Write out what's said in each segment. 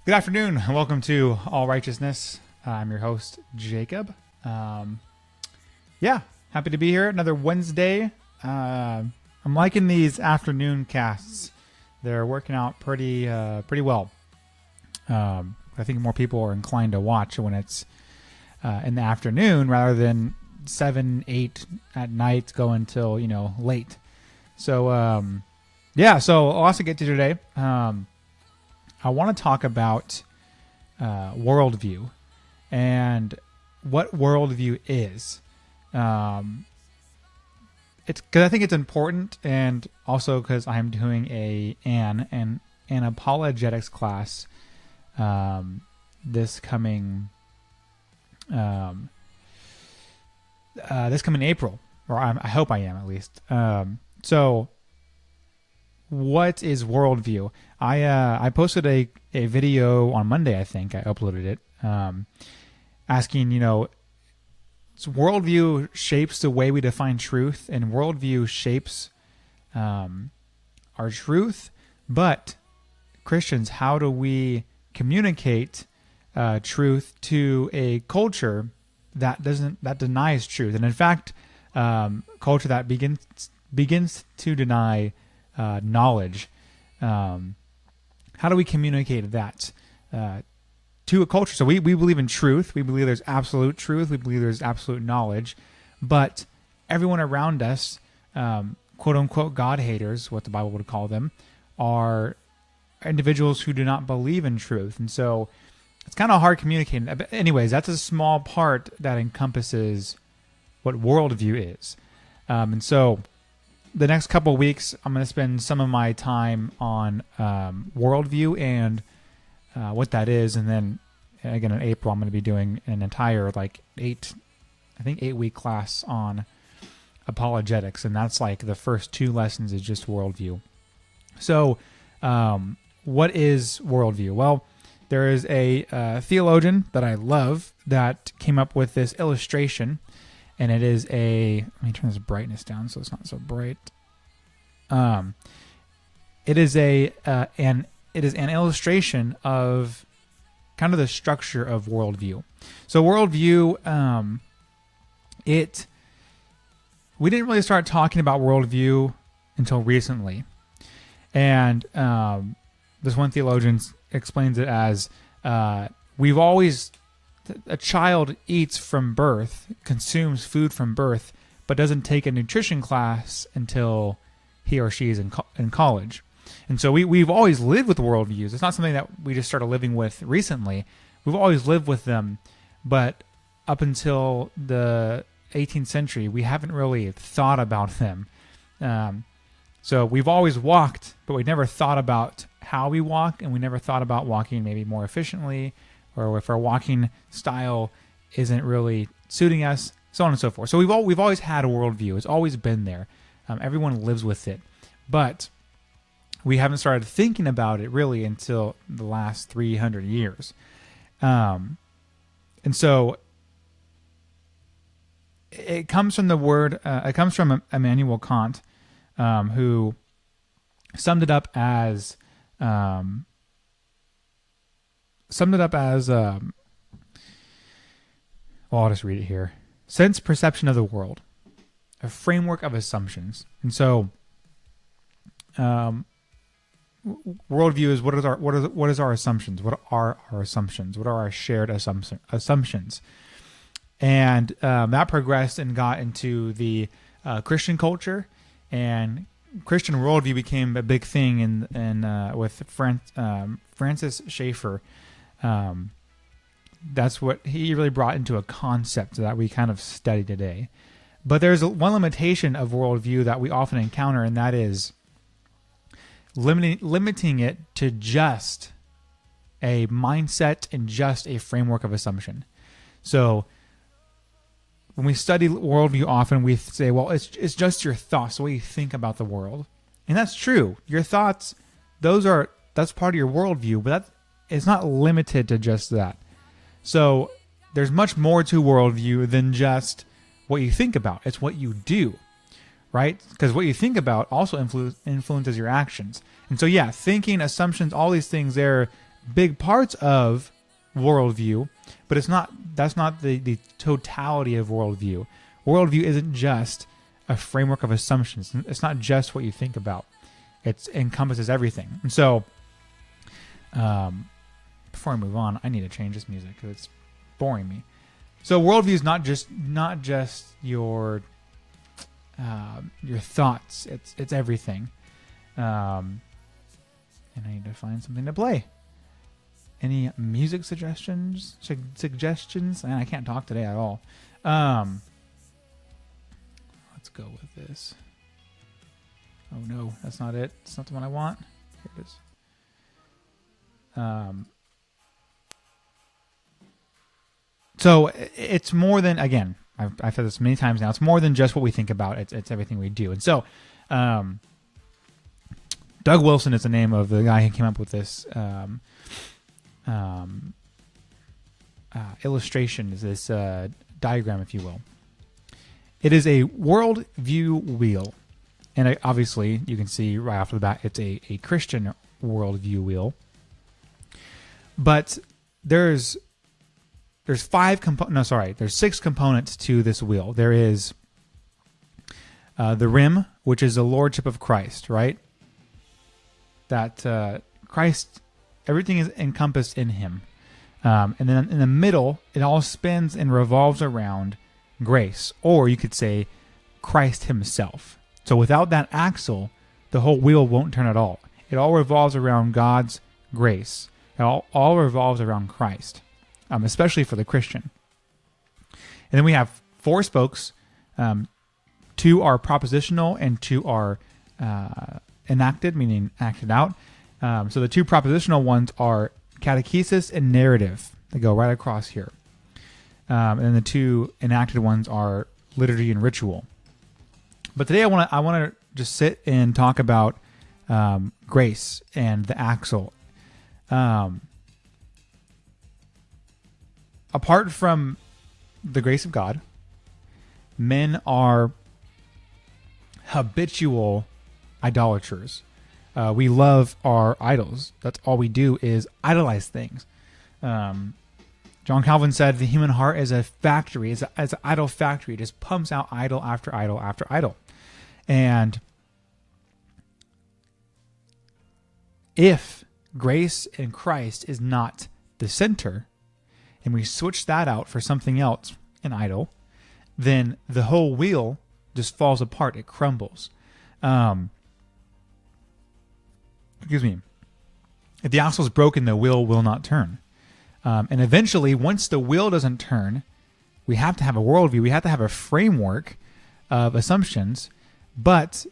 Good afternoon, and welcome to All Righteousness. I'm your host, Jacob. Happy to be here. Another Wednesday. I'm liking these afternoon casts. They're working out pretty well. I think more people are inclined to watch when it's in the afternoon rather than 7, 8 at night going until late. So so lots to get to today. I want to talk about worldview and what worldview is. It's because I think it's important, and also because I'm doing an apologetics class this coming April, or I hope I am at least. So what is worldview? I posted a video on Monday, I think. I uploaded it, asking, so worldview shapes the way we define truth, and worldview shapes our truth. But Christians, how do we communicate truth to a culture that denies truth? And in fact, culture that begins to deny knowledge. How do we communicate that to a culture? So we believe in truth. We believe there's absolute truth. We believe there's absolute knowledge. But everyone around us, quote unquote God haters, what the Bible would call them, are individuals who do not believe in truth. And so it's kind of hard communicating. But anyways, that's a small part that encompasses what worldview is. And so the next couple of weeks, I'm going to spend some of my time on worldview and what that is. And then again, in April, I'm going to be doing an entire 8-week class on apologetics. And that's like the first 2 lessons is just worldview. So what is worldview? Well, there is a theologian that I love that came up with this illustration. And it is let me turn this brightness down so it's not so bright. It is an illustration of kind of the structure of worldview. So worldview, we didn't really start talking about worldview until recently. And this one theologian explains it as a child eats from birth, consumes food from birth, but doesn't take a nutrition class until he or she is in college. And so we've always lived with worldviews. It's not something that we just started living with recently. We've always lived with them, but up until the 18th century, we haven't really thought about them. So we've always walked, but we never thought about how we walk, and we never thought about walking maybe more efficiently, or if our walking style isn't really suiting us, so on and so forth. So we've always had a worldview. It's always been there. Everyone lives with it. But we haven't started thinking about it really until the last 300 years. And so it comes from it comes from Immanuel Kant, who summed it up as... I'll just read it here. Sense perception of the world, a framework of assumptions. And so, worldview is what is our assumptions? What are our assumptions? What are our shared assumptions? And that progressed and got into the Christian culture, and Christian worldview became a big thing in with Francis Schaeffer. That's what he really brought into a concept that we kind of study today. But there's one limitation of worldview that we often encounter, and that is limiting it to just a mindset and just a framework of assumption. So when we study worldview, often we say, well, it's just your thoughts, the way you think about the world. And that's true. Your thoughts, that's part of your worldview, but it's not limited to just that. So there's much more to worldview than just what you think about. It's what you do, right? Because what you think about also influences your actions. And so, yeah, thinking, assumptions, all these things, they're big parts of worldview, but that's not the totality of worldview. Worldview isn't just a framework of assumptions. It's not just what you think about. It encompasses everything. And so, before I move on, I need to change this music because it's boring me. So worldview is not just your thoughts. It's everything. And I need to find something to play. Any music suggestions? Suggestions? And I can't talk today at all. Let's go with this. Oh no, that's not it. It's not the one I want. Here it is. So it's more than, again, I've said this many times now, it's more than just what we think about. It's everything we do. And so, Doug Wilson is the name of the guy who came up with this illustration, is this diagram, if you will. It is a worldview wheel. And obviously, you can see right off the bat, it's a Christian worldview wheel. But there's six components to this wheel. There is the rim, which is the lordship of Christ, right? That Christ, everything is encompassed in him. And then in the middle, it all spins and revolves around grace, or you could say Christ himself. So without that axle, the whole wheel won't turn at all. It all revolves around God's grace. It all revolves around Christ, especially for the Christian. And then we have four spokes. 2 are propositional and 2 are enacted, meaning acted out. So the 2 propositional ones are catechesis and narrative. They go right across here. And then the 2 enacted ones are liturgy and ritual. But today I want to just sit and talk about grace and the axle. Apart from the grace of God, men are habitual idolaters. We love our idols. That's all we do is idolize things. John Calvin said the human heart is a factory, is an idol factory. It just pumps out idol after idol after idol. And if grace in Christ is not the center, and we switch that out for something else, an idol, then the whole wheel just falls apart. It crumbles. Excuse me. If the axle is broken, the wheel will not turn. And eventually, once the wheel doesn't turn, we have to have a worldview. We have to have a framework of assumptions. But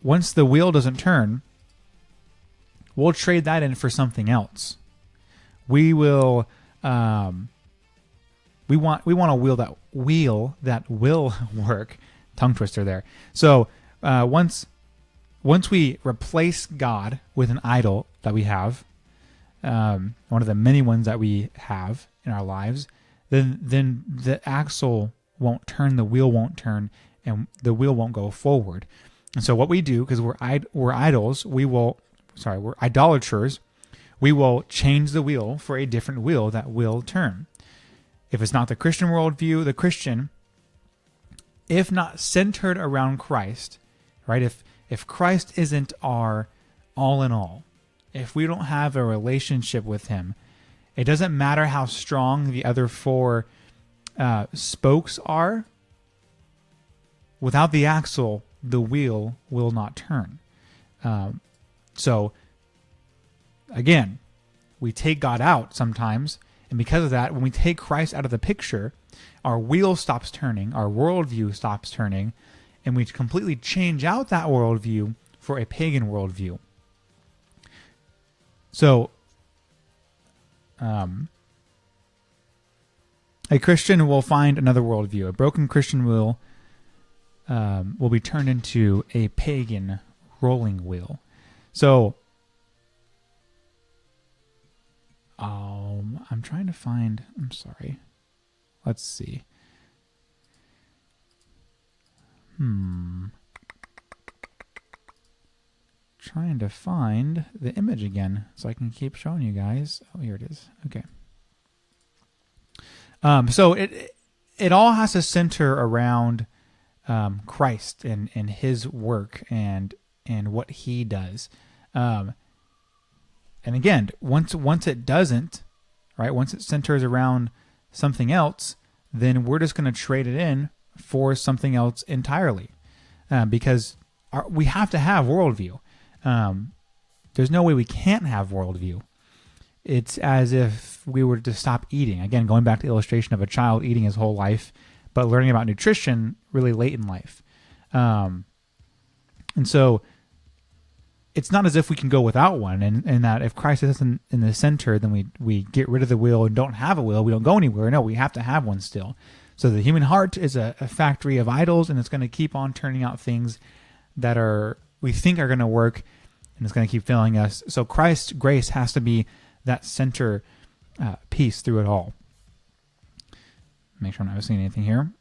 once the wheel doesn't turn, we'll trade that in for something else. We will. We want a wheel that will work. Tongue twister there. So once we replace God with an idol that we have, one of the many ones that we have in our lives, then the axle won't turn, the wheel won't turn, and the wheel won't go forward. And so what we do, because we're idols, we're idolaters, we will change the wheel for a different wheel that will turn. If it's not the Christian worldview, the Christian, if not centered around Christ, right? If Christ isn't our all in all, if we don't have a relationship with him, it doesn't matter how strong the other 4 spokes are. Without the axle, the wheel will not turn. So, again, we take God out sometimes, and because of that, when we take Christ out of the picture, our wheel stops turning, our worldview stops turning, and we completely change out that worldview for a pagan worldview. So, a Christian will find another worldview. A broken Christian will be turned into a pagan rolling wheel. So, I'm trying to find. I'm sorry. Let's see. trying to find the image again so I can keep showing you guys. Oh, here it is. Okay. So it all has to center around Christ and his work and what he does. And again, once it doesn't, right? Once it centers around something else, then we're just going to trade it in for something else entirely, because we have to have worldview. There's no way we can't have worldview. It's as if we were to stop eating. Again, going back to the illustration of a child eating his whole life, but learning about nutrition really late in life. And so it's not as if we can go without one, and that if Christ isn't in the center, then we get rid of the will and don't have a will. We don't go anywhere. No, we have to have one still. So the human heart is a factory of idols, and it's going to keep on turning out things that we think are going to work, and it's going to keep failing us. So Christ's grace has to be that center piece through it all. Make sure I'm not missing anything here.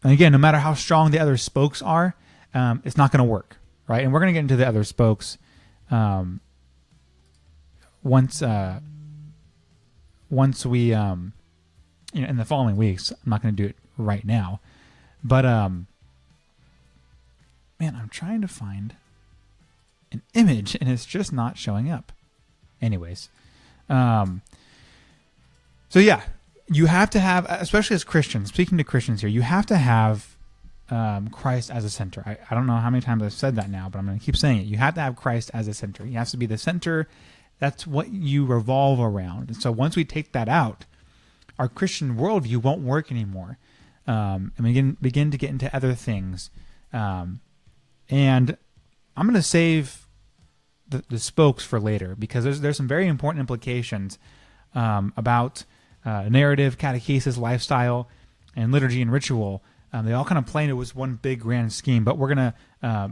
And again, no matter how strong the other spokes are, it's not going to work, right? And we're going to get into the other spokes once we, in the following weeks. I'm not going to do it right now, but man, I'm trying to find an image and it's just not showing up. Anyways, so yeah, you have to have, especially as Christians, speaking to Christians here, you have to have Christ as a center. I don't know how many times I've said that now, but I'm going to keep saying it. You have to have Christ as a center. He has to be the center. That's what you revolve around. And so once we take that out, our Christian worldview won't work anymore. And we begin to get into other things. And I'm going to save the spokes for later, because there's some very important implications about narrative, catechesis, lifestyle, and liturgy and ritual. They all kind of play into one big grand scheme, but we're going to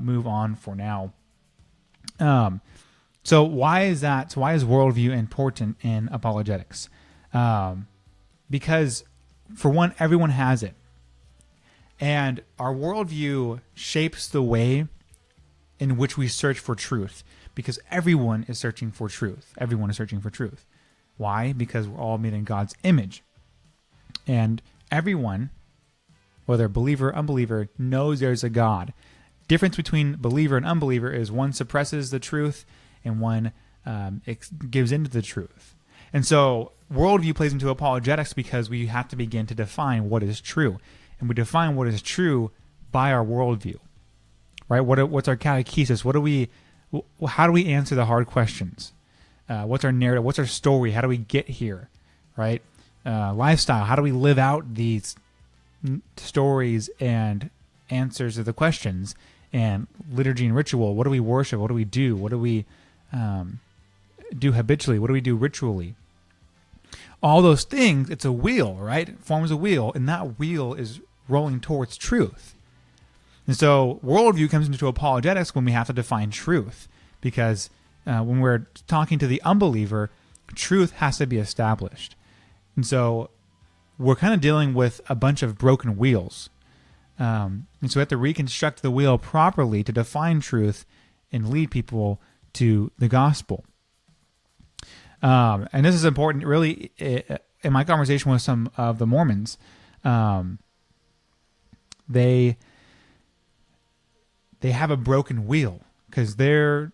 move on for now. So why is that? So why is worldview important in apologetics? Because, for one, everyone has it. And our worldview shapes the way in which we search for truth, because everyone is searching for truth. Everyone is searching for truth. Why? Because we're all made in God's image. And everyone, whether believer or unbeliever, knows there's a God. Difference between believer and unbeliever is one suppresses the truth and one gives into the truth. And so worldview plays into apologetics because we have to begin to define what is true. And we define what is true by our worldview, right? What's our catechesis? How do we answer the hard questions? What's our narrative? What's our story? How do we get here, right? Lifestyle. How do we live out these stories and answers to the questions? And liturgy and ritual. What do we worship? What do we do? What do we do habitually? What do we do ritually? All those things, it's a wheel, right? It forms a wheel, and that wheel is rolling towards truth. And so worldview comes into apologetics when we have to define truth, because when we're talking to the unbeliever, truth has to be established. And so we're kind of dealing with a bunch of broken wheels. And so we have to reconstruct the wheel properly to define truth and lead people to the gospel. And this is important, really, in my conversation with some of the Mormons. They have a broken wheel because their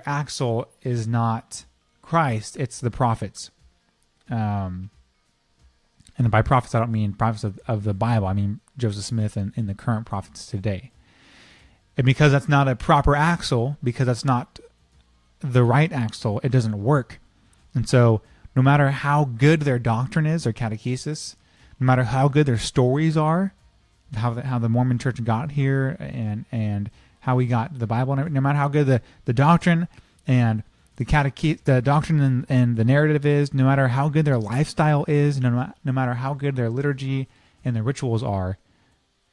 axle is not Christ; it's the prophets. And by prophets, I don't mean prophets of the Bible. I mean Joseph Smith and the current prophets today. And because that's not a proper axle, because that's not the right axle, it doesn't work. And so no matter how good their doctrine is, their catechesis, no matter how good their stories are, how the Mormon church got here and how we got the Bible, no matter how good the doctrine and the doctrine and the narrative is, no matter how good their lifestyle is, no matter how good their liturgy and their rituals are,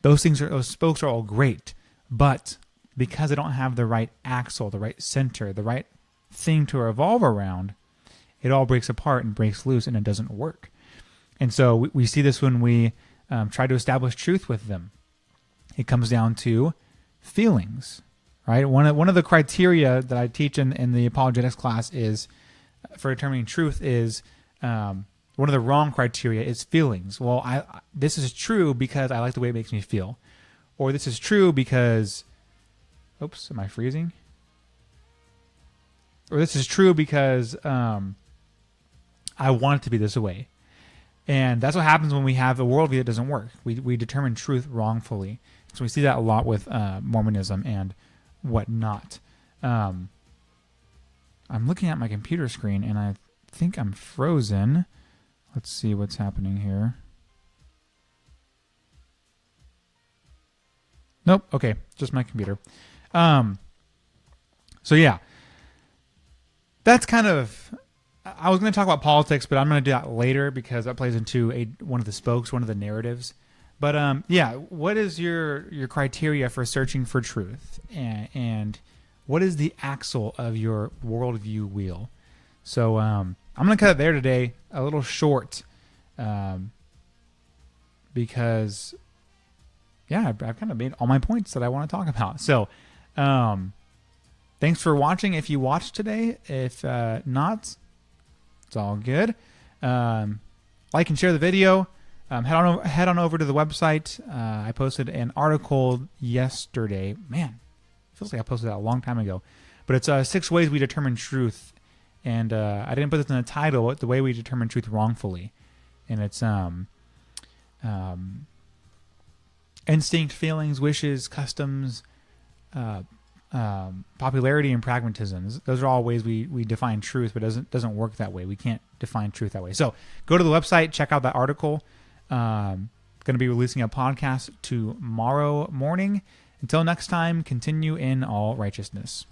those spokes are all great. But because they don't have the right axle, the right center, the right thing to revolve around, it all breaks apart and breaks loose, and it doesn't work. And so we see this when we try to establish truth with them. It comes down to feelings, right? One of the criteria that I teach in the apologetics class is for determining truth is one of the wrong criteria is feelings. Well, this is true because I like the way it makes me feel, or this is true because, oops, am I freezing? Or this is true because I want it to be this way. And that's what happens when we have a worldview that doesn't work. We determine truth wrongfully. So we see that a lot with Mormonism and whatnot. I'm looking at my computer screen and I think I'm frozen. Let's see what's happening here. Nope. Okay, just my computer. So yeah, that's kind of. I was going to talk about politics, but I'm going to do that later because that plays into one of the spokes, one of the narratives. But yeah, what is your criteria for searching for truth, and what is the axle of your worldview wheel? So I'm going to cut it there today, a little short, because yeah, I've kind of made all my points that I want to talk about. So thanks for watching. If you watched today, if not, it's all good. Like and share the video. Head on over to the website. I posted an article yesterday. Man, it feels like I posted that a long time ago. But it's 6 ways we determine truth. And I didn't put this in the title, but the way we determine truth wrongfully. And it's instinct, feelings, wishes, customs, popularity, and pragmatism. Those are all ways we define truth, but it doesn't work that way. We can't define truth that way. So go to the website, check out that article. Going to be releasing a podcast tomorrow morning. Until next time, continue in all righteousness.